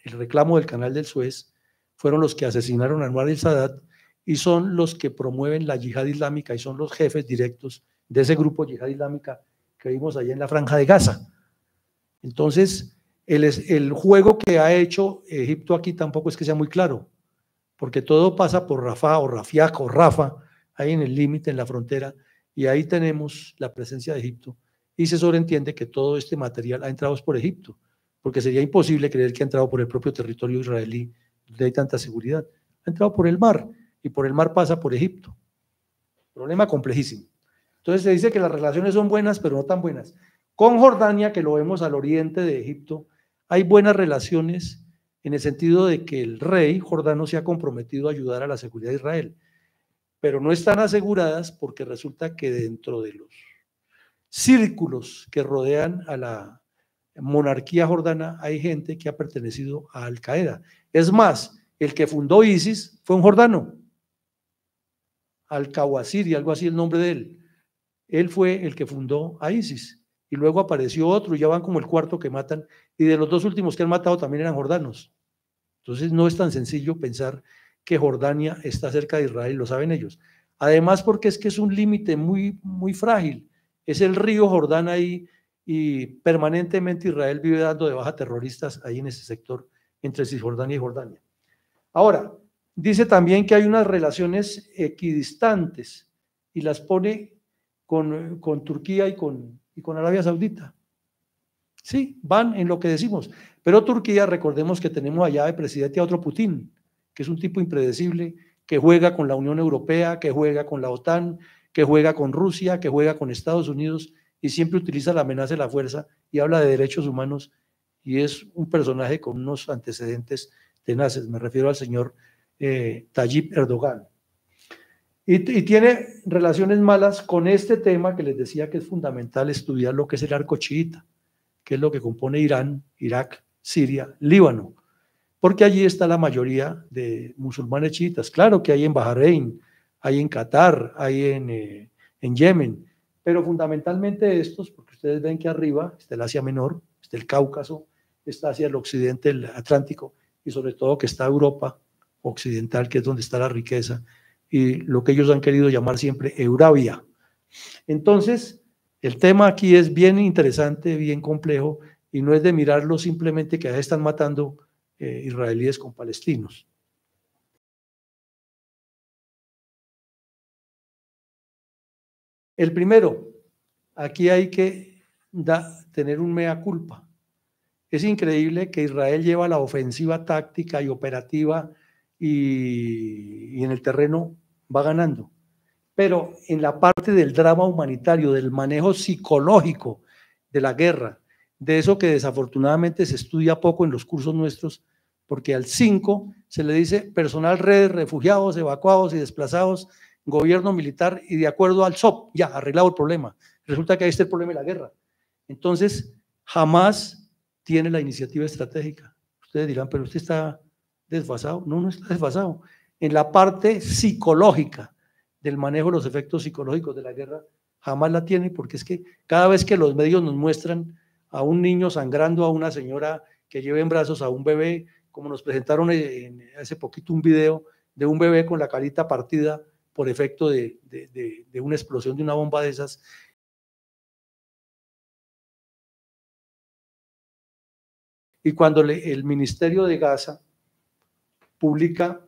el reclamo del Canal del Suez, fueron los que asesinaron a Anwar el-Sadat y son los que promueven la yihad islámica y son los jefes directos de ese grupo yihad islámica que vimos allá en la Franja de Gaza. Entonces, el juego que ha hecho Egipto aquí tampoco es que sea muy claro, porque todo pasa por Rafah o Rafiaq o Rafa, ahí en el límite, en la frontera, y ahí tenemos la presencia de Egipto, y se sobreentiende que todo este material ha entrado por Egipto, porque sería imposible creer que ha entrado por el propio territorio israelí, donde hay tanta seguridad. Ha entrado por el mar, y por el mar pasa por Egipto. Problema complejísimo. Entonces se dice que las relaciones son buenas, pero no tan buenas. Con Jordania, que lo vemos al oriente de Egipto, hay buenas relaciones en el sentido de que el rey jordano se ha comprometido a ayudar a la seguridad de Israel, pero no están aseguradas porque resulta que dentro de los círculos que rodean a la monarquía jordana hay gente que ha pertenecido a Al Qaeda. Es más, el que fundó ISIS fue un jordano, Al-Kawasiri, algo así el nombre de él. Él fue el que fundó a ISIS. Y luego apareció otro, y ya van como el cuarto que matan, y de los 2 últimos que han matado también eran jordanos. Entonces no es tan sencillo pensar que Jordania está cerca de Israel, lo saben ellos. Además porque es que es un límite muy, muy frágil, es el río Jordán ahí y permanentemente Israel vive dando de baja terroristas ahí en ese sector entre Cisjordania y Jordania. Ahora, dice también que hay unas relaciones equidistantes y las pone con Turquía y con Arabia Saudita. Sí, van en lo que decimos, pero Turquía, recordemos que tenemos allá de presidente a otro Putin, que es un tipo impredecible, que juega con la Unión Europea, que juega con la OTAN, que juega con Rusia, que juega con Estados Unidos y siempre utiliza la amenaza de la fuerza y habla de derechos humanos y es un personaje con unos antecedentes tenaces, me refiero al señor Tayyip Erdogan. Y tiene relaciones malas con este tema que les decía que es fundamental estudiar lo que es el arco chiita, que es lo que compone Irán, Irak, Siria, Líbano, porque allí está la mayoría de musulmanes chiitas. Claro que hay en Bahrein, hay en Qatar, hay en Yemen, pero fundamentalmente estos, porque ustedes ven que arriba está el Asia Menor, está el Cáucaso, está hacia el occidente el Atlántico y sobre todo que está Europa occidental, que es donde está la riqueza y lo que ellos han querido llamar siempre Eurabia. Entonces, el tema aquí es bien interesante, bien complejo, y no es de mirarlo simplemente que están matando israelíes con palestinos. El primero, aquí hay que tener un mea culpa. Es increíble que Israel lleva la ofensiva táctica y operativa y en el terreno va ganando. Pero en la parte del drama humanitario, del manejo psicológico de la guerra, de eso que desafortunadamente se estudia poco en los cursos nuestros, porque al 5 se le dice personal, redes, refugiados, evacuados y desplazados, gobierno militar y de acuerdo al SOP, ya, arreglado el problema. Resulta que ahí está el problema de la guerra. Entonces, jamás tiene la iniciativa estratégica. Ustedes dirán, pero usted está desfasado. No, no está desfasado. En la parte psicológica, del manejo de los efectos psicológicos de la guerra, jamás la tiene, porque es que cada vez que los medios nos muestran a un niño sangrando, a una señora que lleva en brazos a un bebé, como nos presentaron hace poquito un video de un bebé con la carita partida por efecto de una explosión de una bomba de esas. Y cuando el Ministerio de Gaza publica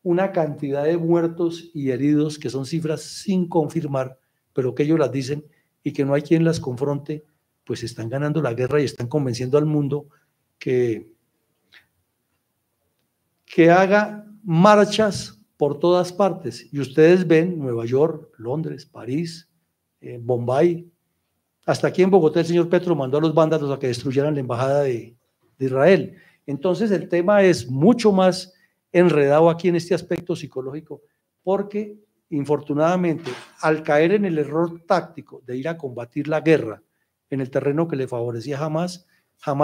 una cantidad de muertos y heridos que son cifras sin confirmar, pero que ellos las dicen y que no hay quien las confronte, pues están ganando la guerra y están convenciendo al mundo que haga marchas por todas partes. Y ustedes ven Nueva York, Londres, París, Bombay, hasta aquí en Bogotá el señor Petro mandó a los vándalos a que destruyeran la embajada de Israel. Entonces el tema es mucho más enredado aquí en este aspecto psicológico, porque infortunadamente al caer en el error táctico de ir a combatir la guerra en el terreno que le favorecía jamás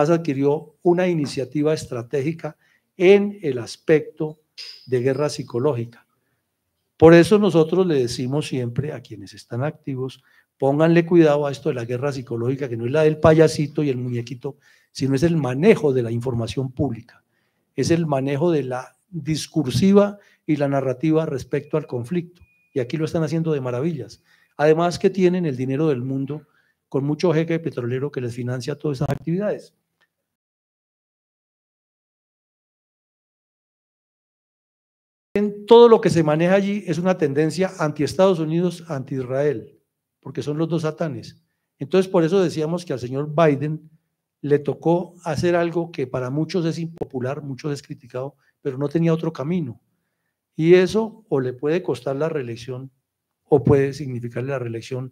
adquirió una iniciativa estratégica en el aspecto de guerra psicológica. Por eso nosotros le decimos siempre a quienes están activos, pónganle cuidado a esto de la guerra psicológica, que no es la del payasito y el muñequito, sino es el manejo de la información pública, es el manejo de la discursiva y la narrativa respecto al conflicto. Y aquí lo están haciendo de maravillas. Además que tienen el dinero del mundo con mucho jeque petrolero que les financia todas esas actividades. En todo lo que se maneja allí es una tendencia anti-Estados Unidos, anti-Israel, porque son los dos satanes. Entonces, por eso decíamos que al señor Biden le tocó hacer algo que para muchos es impopular, muchos es criticado, pero no tenía otro camino. Y eso o le puede costar la reelección o puede significarle la reelección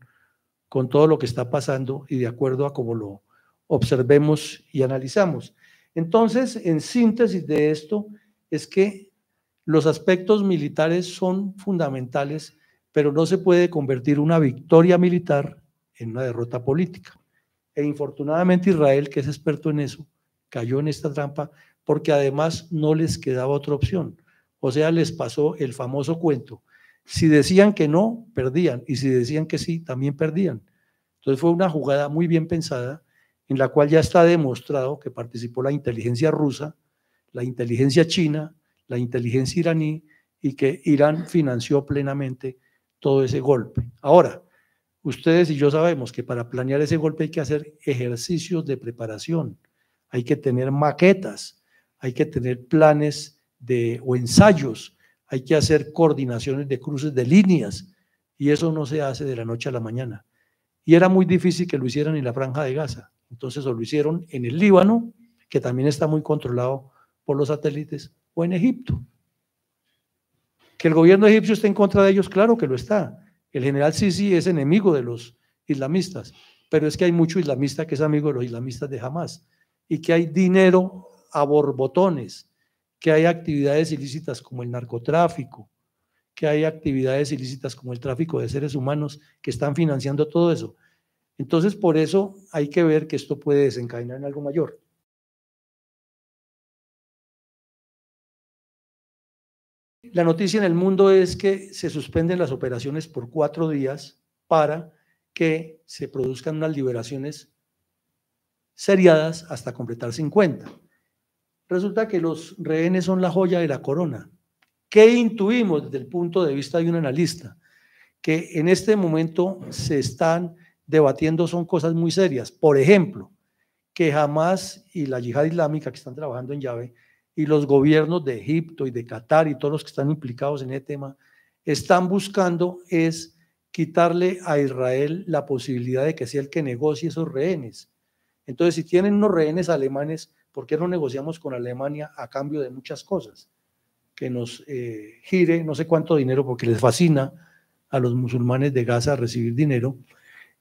con todo lo que está pasando y de acuerdo a cómo lo observemos y analizamos. Entonces, en síntesis de esto, es que los aspectos militares son fundamentales, pero no se puede convertir una victoria militar en una derrota política. E infortunadamente Israel, que es experto en eso, cayó en esta trampa porque además no les quedaba otra opción. O sea, les pasó el famoso cuento. Si decían que no, perdían, y si decían que sí, también perdían. Entonces fue una jugada muy bien pensada, en la cual ya está demostrado que participó la inteligencia rusa, la inteligencia china, la inteligencia iraní, y que Irán financió plenamente todo ese golpe. Ahora, ustedes y yo sabemos que para planear ese golpe hay que hacer ejercicios de preparación, hay que tener maquetas, hay que tener planes o ensayos, hay que hacer coordinaciones de cruces de líneas, y eso no se hace de la noche a la mañana. Y era muy difícil que lo hicieran en la Franja de Gaza. Entonces o lo hicieron en el Líbano, que también está muy controlado por los satélites, o en Egipto. Que el gobierno egipcio esté en contra de ellos, claro que lo está. El general Sisi es enemigo de los islamistas, pero es que hay mucho islamista que es amigo de los islamistas de Hamás, y que hay dinero a borbotones, que hay actividades ilícitas como el narcotráfico, que hay actividades ilícitas como el tráfico de seres humanos que están financiando todo eso. Entonces, por eso hay que ver que esto puede desencadenar en algo mayor. La noticia en el mundo es que se suspenden las operaciones por 4 días para que se produzcan unas liberaciones seriadas hasta completar 50. Resulta que los rehenes son la joya de la corona. ¿Qué intuimos desde el punto de vista de un analista? Que en este momento se están debatiendo son cosas muy serias. Por ejemplo, que Hamás y la Yihad Islámica que están trabajando en llave y los gobiernos de Egipto y de Qatar y todos los que están implicados en ese tema están buscando es quitarle a Israel la posibilidad de que sea el que negocie esos rehenes. Entonces, si tienen unos rehenes alemanes, ¿por qué no negociamos con Alemania a cambio de muchas cosas? Que nos gire no sé cuánto dinero, porque les fascina a los musulmanes de Gaza recibir dinero,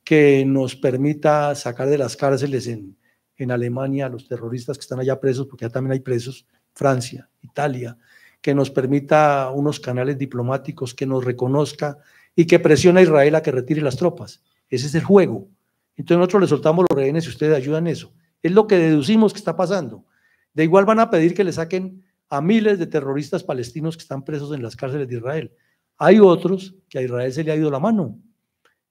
que nos permita sacar de las cárceles en Alemania a los terroristas que están allá presos, porque ya también hay presos, Francia, Italia, que nos permita unos canales diplomáticos, que nos reconozca y que presione a Israel a que retire las tropas. Ese es el juego. Entonces nosotros le soltamos los rehenes y ustedes ayudan en eso. Es lo que deducimos que está pasando. De igual van a pedir que le saquen a miles de terroristas palestinos que están presos en las cárceles de Israel. Hay otros que a Israel se le ha ido la mano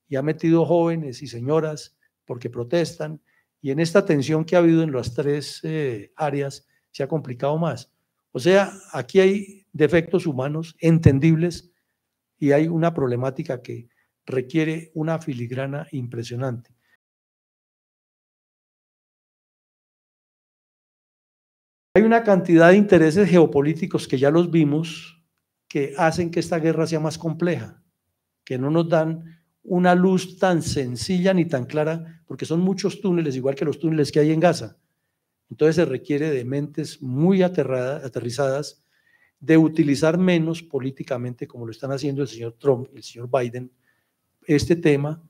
y ha metido jóvenes y señoras porque protestan, y en esta tensión que ha habido en las 3 áreas se ha complicado más. O sea, aquí hay defectos humanos entendibles y hay una problemática que requiere una filigrana impresionante. Hay una cantidad de intereses geopolíticos que ya los vimos, que hacen que esta guerra sea más compleja, que no nos dan una luz tan sencilla ni tan clara, porque son muchos túneles, igual que los túneles que hay en Gaza. Entonces se requiere de mentes muy aterrizadas, de utilizar menos políticamente, como lo están haciendo el señor Trump y el señor Biden, este tema,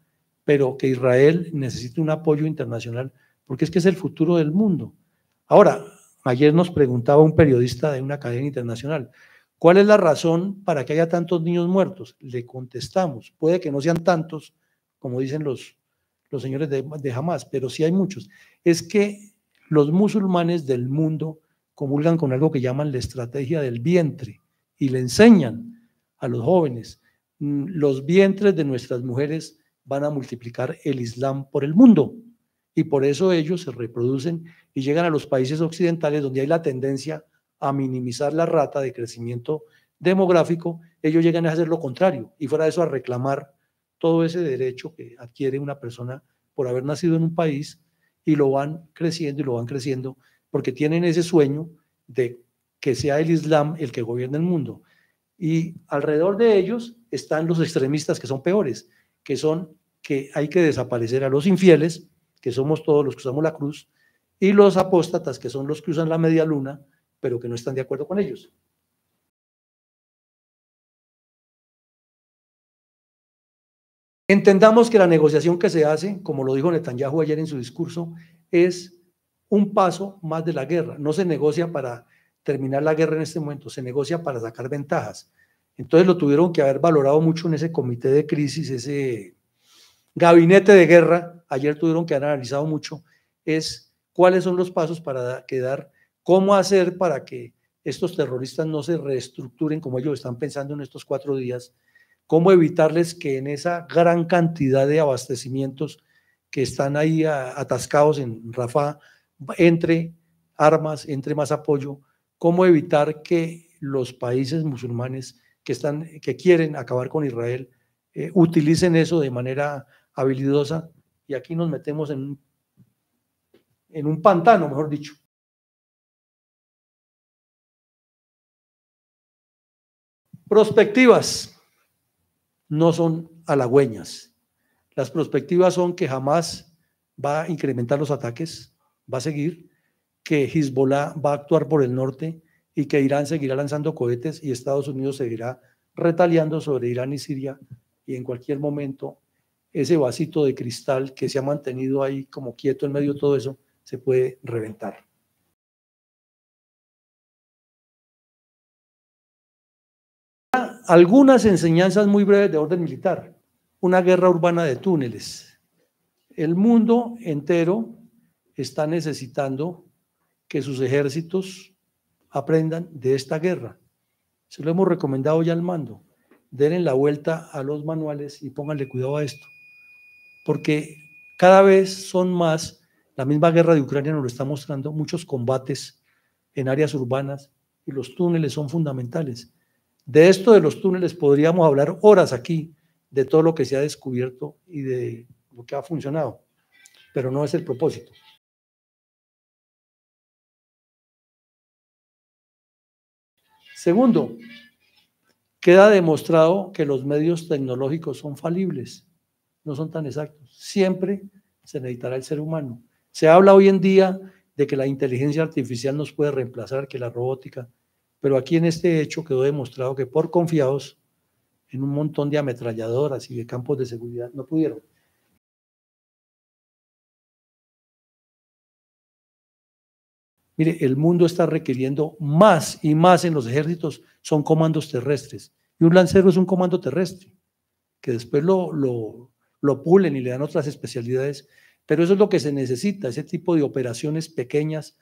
pero que Israel necesita un apoyo internacional, porque es que es el futuro del mundo. Ahora, ayer nos preguntaba un periodista de una cadena internacional, ¿cuál es la razón para que haya tantos niños muertos? Le contestamos, puede que no sean tantos, como dicen los señores de Hamás, pero sí hay muchos. Es que los musulmanes del mundo comulgan con algo que llaman la estrategia del vientre y le enseñan a los jóvenes, los vientres de nuestras mujeres van a multiplicar el Islam por el mundo, y por eso ellos se reproducen y llegan a los países occidentales donde hay la tendencia a minimizar la rata de crecimiento demográfico. Ellos llegan a hacer lo contrario y fuera de eso a reclamar todo ese derecho que adquiere una persona por haber nacido en un país, y lo van creciendo porque tienen ese sueño de que sea el Islam el que gobierne el mundo. Y alrededor de ellos están los extremistas que son peores, que son que hay que desaparecer a los infieles, que somos todos los que usamos la cruz, y los apóstatas, que son los que usan la media luna, pero que no están de acuerdo con ellos. Entendamos que la negociación que se hace, como lo dijo Netanyahu ayer en su discurso, es un paso más de la guerra. No se negocia para terminar la guerra en este momento, se negocia para sacar ventajas. Entonces lo tuvieron que haber valorado mucho en ese comité de crisis, ese gabinete de guerra. Ayer tuvieron que haber analizado mucho, es cuáles son los pasos para quedar, cómo hacer para que estos terroristas no se reestructuren como ellos están pensando en estos 4 días, cómo evitarles que en esa gran cantidad de abastecimientos que están ahí atascados en Rafah, entre armas, entre más apoyo, cómo evitar que los países musulmanes que quieren acabar con Israel utilicen eso de manera habilidosa, y aquí nos metemos en un pantano, mejor dicho. Prospectivas no son halagüeñas. Las prospectivas son que jamás va a incrementar los ataques, va a seguir, que Hezbollah va a actuar por el norte y que Irán seguirá lanzando cohetes y Estados Unidos seguirá retaliando sobre Irán y Siria, y en cualquier momento ese vasito de cristal que se ha mantenido ahí como quieto en medio de todo eso se puede reventar. Algunas enseñanzas muy breves de orden militar. Una guerra urbana de túneles. El mundo entero está necesitando que sus ejércitos aprendan de esta guerra. Se lo hemos recomendado ya al mando. Denle la vuelta a los manuales y pónganle cuidado a esto, porque cada vez son más, la misma guerra de Ucrania nos lo está mostrando, muchos combates en áreas urbanas, y los túneles son fundamentales. De esto de los túneles podríamos hablar horas aquí, de todo lo que se ha descubierto y de lo que ha funcionado, pero no es el propósito. Segundo, queda demostrado que los medios tecnológicos son falibles, no son tan exactos. Siempre se necesitará el ser humano. Se habla hoy en día de que la inteligencia artificial nos puede reemplazar, que la robótica, pero aquí en este hecho quedó demostrado que por confiados en un montón de ametralladoras y de campos de seguridad no pudieron. Mire, el mundo está requiriendo más y más en los ejércitos, son comandos terrestres. Y un lancero es un comando terrestre, que después lo pulen y le dan otras especialidades, pero eso es lo que se necesita, ese tipo de operaciones pequeñas,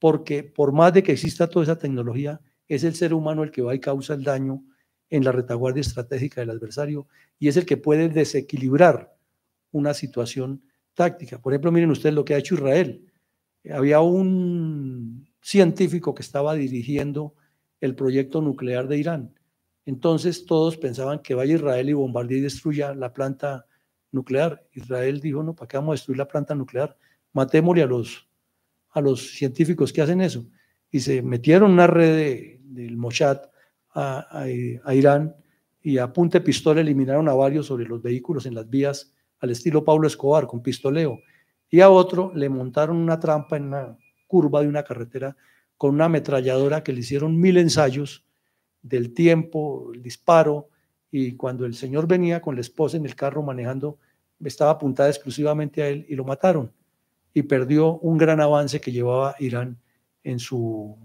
porque por más de que exista toda esa tecnología, es el ser humano el que va y causa el daño en la retaguardia estratégica del adversario, y es el que puede desequilibrar una situación táctica. Por ejemplo, miren ustedes lo que ha hecho Israel. Había un científico que estaba dirigiendo el proyecto nuclear de Irán. Entonces todos pensaban que vaya Israel y bombardee y destruya la planta nuclear. Israel dijo, no, ¿para qué vamos a destruir la planta nuclear? Matémosle a los científicos que hacen eso. Y se metieron en una red del Mossad a Irán, y a punta de pistola eliminaron a varios sobre los vehículos en las vías al estilo Pablo Escobar, con pistoleo. Y a otro le montaron una trampa en una curva de una carretera con una ametralladora que le hicieron 1000 ensayos del tiempo, el disparo, y cuando el señor venía con la esposa en el carro manejando, estaba apuntada exclusivamente a él y lo mataron, y perdió un gran avance que llevaba Irán en su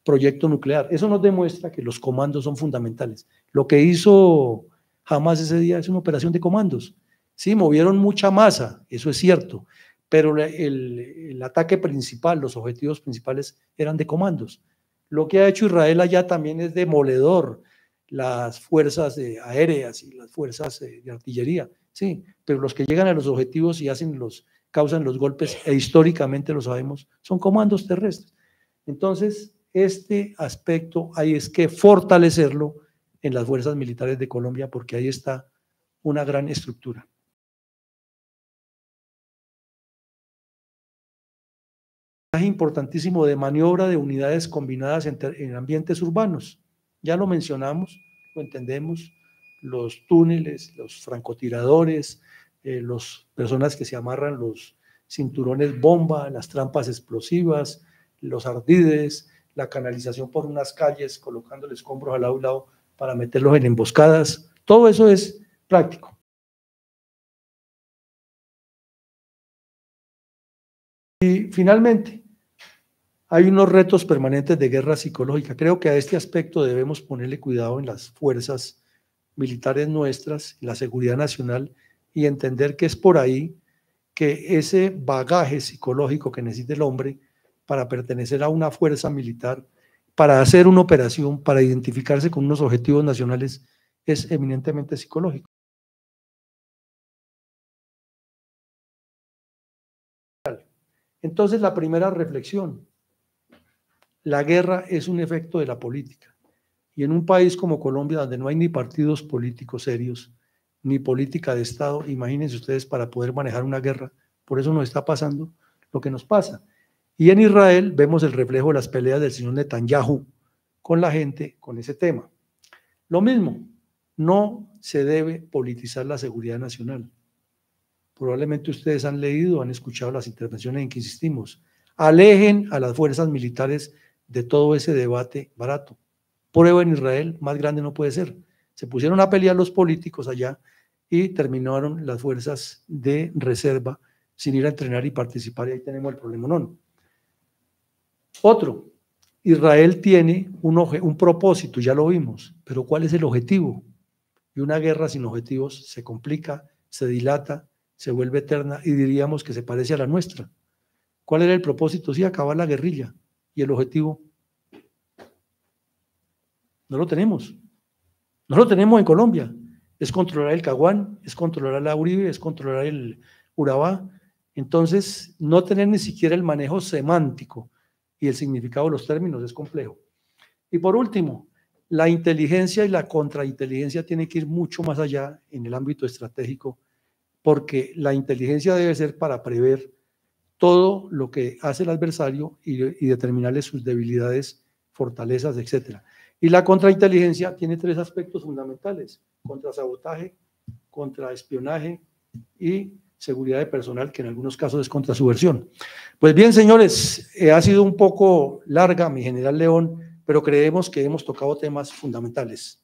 proyecto nuclear. Eso nos demuestra que los comandos son fundamentales. Lo que hizo Hamas ese día es una operación de comandos. Sí, movieron mucha masa, eso es cierto, pero el ataque principal, los objetivos principales eran de comandos. Lo que ha hecho Israel allá también es demoledor, las fuerzas aéreas y las fuerzas de artillería, sí, pero los que llegan a los objetivos y causan los golpes, e históricamente lo sabemos, son comandos terrestres. Entonces, este aspecto hay es que fortalecerlo en las fuerzas militares de Colombia, porque ahí está una gran estructura. Es importantísimo de maniobra de unidades combinadas en ambientes urbanos. Ya lo mencionamos, lo entendemos, los túneles, los francotiradores, las personas que se amarran los cinturones bomba, las trampas explosivas, los ardides, la canalización por unas calles, colocándole escombros al lado y lado para meterlos en emboscadas. Todo eso es práctico. Y finalmente, hay unos retos permanentes de guerra psicológica. Creo que a este aspecto debemos ponerle cuidado en las fuerzas militares nuestras, en la seguridad nacional, y entender que es por ahí que ese bagaje psicológico que necesita el hombre para pertenecer a una fuerza militar, para hacer una operación, para identificarse con unos objetivos nacionales, es eminentemente psicológico. Entonces, la primera reflexión: La guerra es un efecto de la política. Y en un país como Colombia, donde no hay ni partidos políticos serios, ni política de Estado, imagínense ustedes para poder manejar una guerra. Por eso nos está pasando lo que nos pasa. Y en Israel vemos el reflejo de las peleas del señor Netanyahu con la gente con ese tema. Lo mismo, no se debe politizar la seguridad nacional. Probablemente ustedes han leído, han escuchado las intervenciones en que insistimos. Alejen a las fuerzas militares de todo ese debate barato. Prueba en Israel, más grande no puede ser. Se pusieron a pelear los políticos allá y terminaron las fuerzas de reserva sin ir a entrenar y participar, y ahí tenemos el problema. No. Otro, Israel tiene un propósito, ya lo vimos, pero ¿cuál es el objetivo? Y una guerra sin objetivos se complica, se dilata, se vuelve eterna y diríamos que se parece a la nuestra. ¿Cuál era el propósito? Sí, acabar la guerrilla. ¿Y el objetivo? No lo tenemos. No lo tenemos en Colombia. Es controlar el Caguán, es controlar la Uribe, es controlar el Urabá. Entonces, no tener ni siquiera el manejo semántico y el significado de los términos es complejo. Y por último, la inteligencia y la contrainteligencia tienen que ir mucho más allá en el ámbito estratégico, porque la inteligencia debe ser para prever todo lo que hace el adversario y determinarle sus debilidades, fortalezas, etc. Y la contrainteligencia tiene tres aspectos fundamentales: contrasabotaje, contraespionaje y seguridad de personal, que en algunos casos es contrasubversión. Pues bien, señores, ha sido un poco larga mi general León, pero creemos que hemos tocado temas fundamentales.